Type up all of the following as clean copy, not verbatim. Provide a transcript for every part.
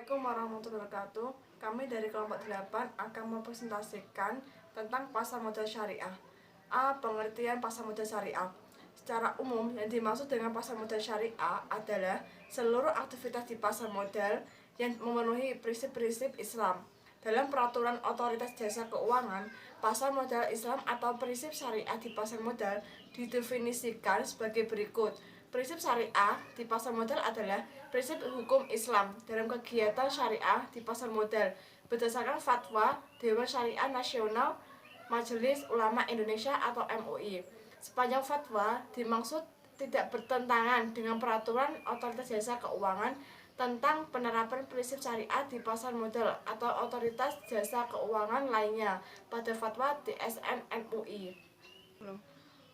Assalamualaikum warahmatullahi wabarakatuh. Kami dari kelompok 8 akan mempresentasikan tentang pasar modal syariah. A. Pengertian pasar modal syariah. Secara umum, yang dimaksud dengan pasar modal syariah adalah seluruh aktivitas di pasar modal yang memenuhi prinsip-prinsip Islam. Dalam peraturan otoritas jasa keuangan, pasar modal Islam atau prinsip syariah di pasar modal didefinisikan sebagai berikut. Prinsip syariah di pasar modal adalah prinsip hukum Islam dalam kegiatan syariah di pasar modal berdasarkan fatwa Dewan Syariah Nasional Majelis Ulama Indonesia atau MUI. Sepanjang fatwa dimaksud tidak bertentangan dengan peraturan otoritas jasa keuangan tentang penerapan prinsip syariah di pasar modal atau otoritas jasa keuangan lainnya pada fatwa DSN MUI.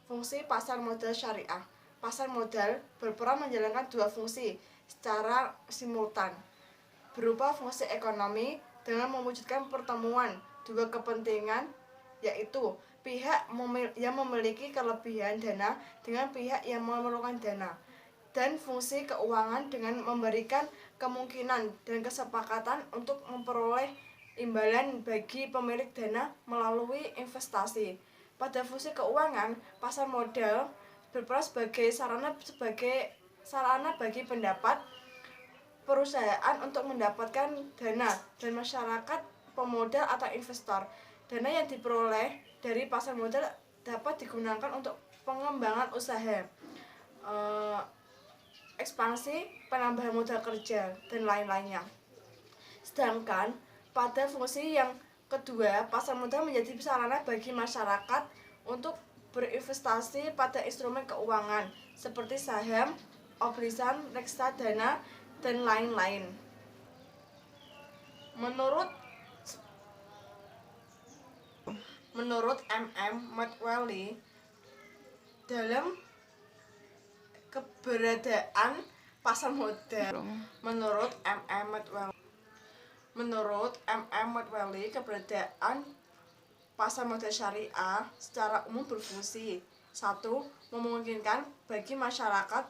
Fungsi pasar modal syariah. Pasar modal berperan menjalankan dua fungsi secara simultan, berupa fungsi ekonomi dengan mewujudkan pertemuan dua kepentingan, yaitu pihak yang memiliki kelebihan dana dengan pihak yang memerlukan dana, dan fungsi keuangan dengan memberikan kemungkinan dan kesepakatan untuk memperoleh imbalan bagi pemilik dana melalui investasi. Pada fungsi keuangan, pasar modal berperan sebagai sarana bagi pendapat perusahaan untuk mendapatkan dana dan masyarakat pemodal atau investor. Dana yang diperoleh dari pasar modal dapat digunakan untuk pengembangan usaha, ekspansi, penambahan modal kerja, dan lain-lainnya. Sedangkan pada fungsi yang kedua, pasar modal menjadi sarana bagi masyarakat untuk berinvestasi pada instrumen keuangan seperti saham, obligasi, reksadana, dan lain-lain. Menurut McWally, dalam keberadaan pasar modal, menurut McWally, keberadaan pasar modal syariah secara umum berfungsi: 1. Memungkinkan bagi masyarakat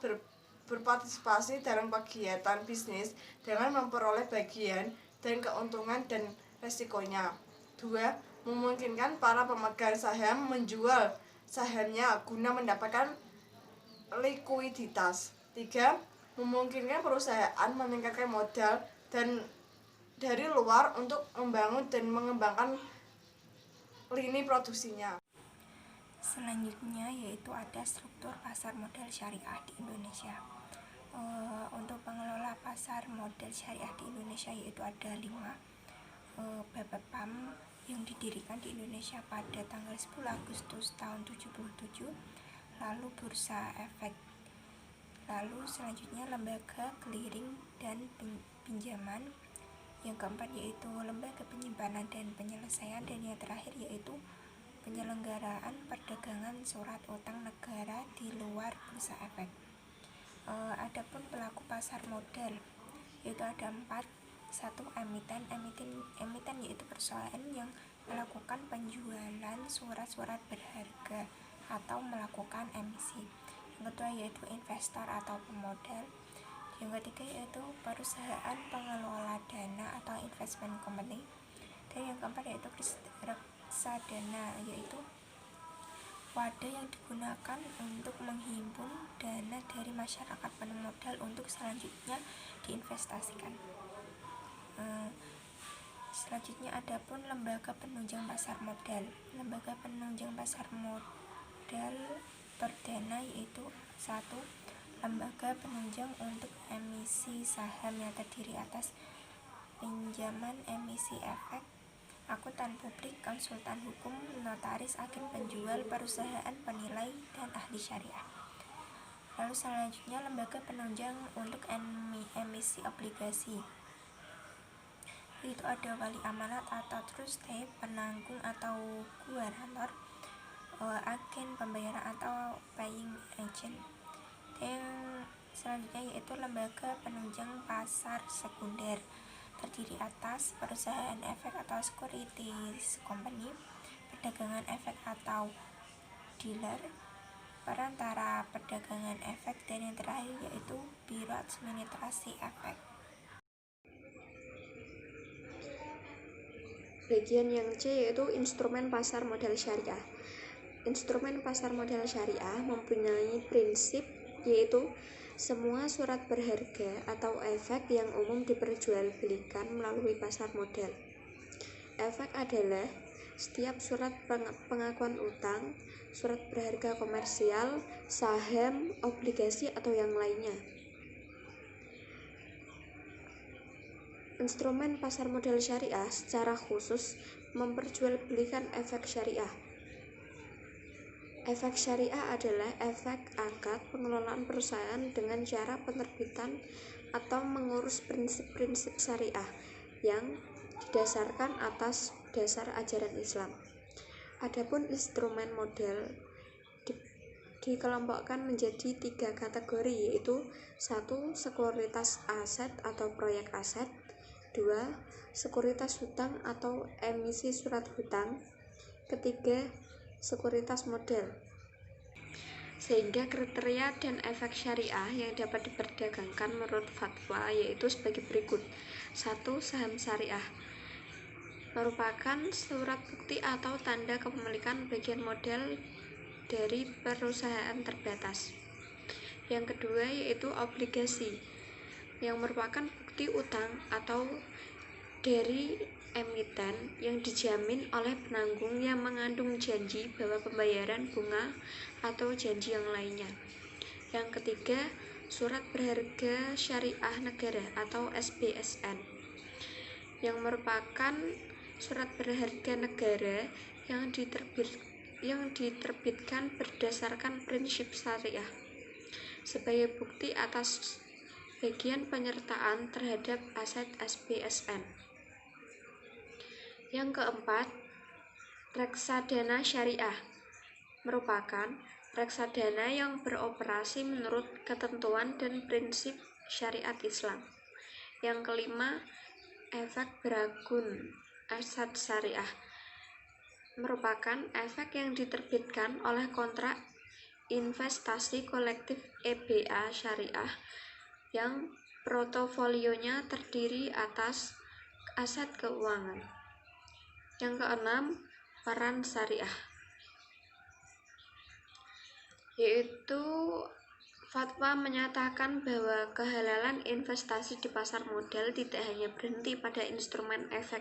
berpartisipasi dalam kegiatan bisnis dengan memperoleh bagian dan keuntungan dan resikonya. 2. Memungkinkan para pemegang saham menjual sahamnya guna mendapatkan likuiditas. 3. Memungkinkan perusahaan meningkatkan modal dan dari luar untuk membangun dan mengembangkan lini produksinya. Selanjutnya yaitu ada struktur pasar modal syariah di Indonesia. Untuk pengelola pasar modal syariah di Indonesia yaitu ada 5. BPPAM yang didirikan di Indonesia pada tanggal 10 Agustus tahun 77, lalu Bursa Efek, lalu selanjutnya lembaga clearing dan pinjaman, yang keempat yaitu lembaga penyimpanan dan penyelesaian, dan yang terakhir yaitu penyelenggaraan perdagangan surat utang negara di luar Bursa Efek. Adapun pelaku pasar modal yaitu ada 4. 1. Emiten yaitu perusahaan yang melakukan penjualan surat-surat berharga atau melakukan emisi. Yang kedua yaitu investor atau pemodal. Yang ketiga yaitu perusahaan pengelola dana atau investment company. Dan yang keempat yaitu reksadana, yaitu wadah yang digunakan untuk menghimpun dana dari masyarakat penuh modal untuk selanjutnya diinvestasikan. Selanjutnya adapun lembaga penunjang pasar modal. Lembaga penunjang pasar modal perdana yaitu 1. Lembaga penunjang untuk emisi saham yang terdiri atas pinjaman, emisi efek, akuntan publik, konsultan hukum, notaris, agen penjual, perusahaan penilai, dan ahli syariah. Lalu selanjutnya lembaga penunjang untuk emisi obligasi, itu ada wali amanat atau trustee, penanggung atau guarantor, agen pembayaran atau paying agent. Dan selanjutnya yaitu lembaga penunjang pasar sekunder, terdiri atas perusahaan efek atau securities company, perdagangan efek atau dealer, perantara perdagangan efek, dan yang terakhir yaitu biro administrasi efek. Bagian yang C yaitu instrumen pasar modal syariah. Instrumen pasar modal syariah mempunyai prinsip yaitu semua surat berharga atau efek yang umum diperjualbelikan melalui pasar modal. Efek adalah setiap surat pengakuan utang, surat berharga komersial, saham, obligasi atau yang lainnya. Instrumen pasar modal syariah secara khusus memperjualbelikan efek syariah. Efek syariah adalah efek akad pengelolaan perusahaan dengan cara penerbitan atau mengurus prinsip-prinsip syariah yang didasarkan atas dasar ajaran Islam. Adapun instrumen modal dikelompokkan menjadi 3 kategori, yaitu 1. Sekuritas aset atau proyek aset, 2. Sekuritas hutang atau emisi surat hutang, ketiga sekuritas modal. Sehingga kriteria dan efek syariah yang dapat diperdagangkan menurut fatwa yaitu sebagai berikut. 1. Saham syariah merupakan surat bukti atau tanda kepemilikan bagian modal dari perusahaan terbatas. Yang kedua yaitu obligasi yang merupakan bukti utang atau dari emiten yang dijamin oleh penanggung yang mengandung janji bahwa pembayaran bunga atau janji yang lainnya. Yang ketiga, surat berharga syariah negara atau SBSN yang merupakan surat berharga negara yang diterbitkan berdasarkan prinsip syariah sebagai bukti atas bagian penyertaan terhadap aset SBSN. Yang keempat, reksadana syariah merupakan reksadana yang beroperasi menurut ketentuan dan prinsip syariat Islam. Yang kelima, efek beragun aset syariah merupakan efek yang diterbitkan oleh kontrak investasi kolektif EBA syariah yang portofolionya terdiri atas aset keuangan. Yang keenam, peran syariah yaitu fatwa menyatakan bahwa kehalalan investasi di pasar modal tidak hanya berhenti pada instrumen efek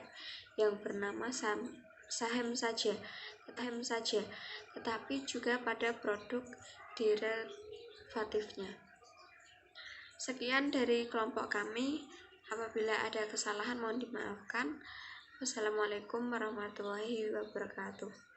yang bernama saham saja, tetapi juga pada produk derivatifnya. Sekian dari kelompok kami. Apabila ada kesalahan mohon dimaafkan. Wassalamualaikum warahmatullahi wabarakatuh.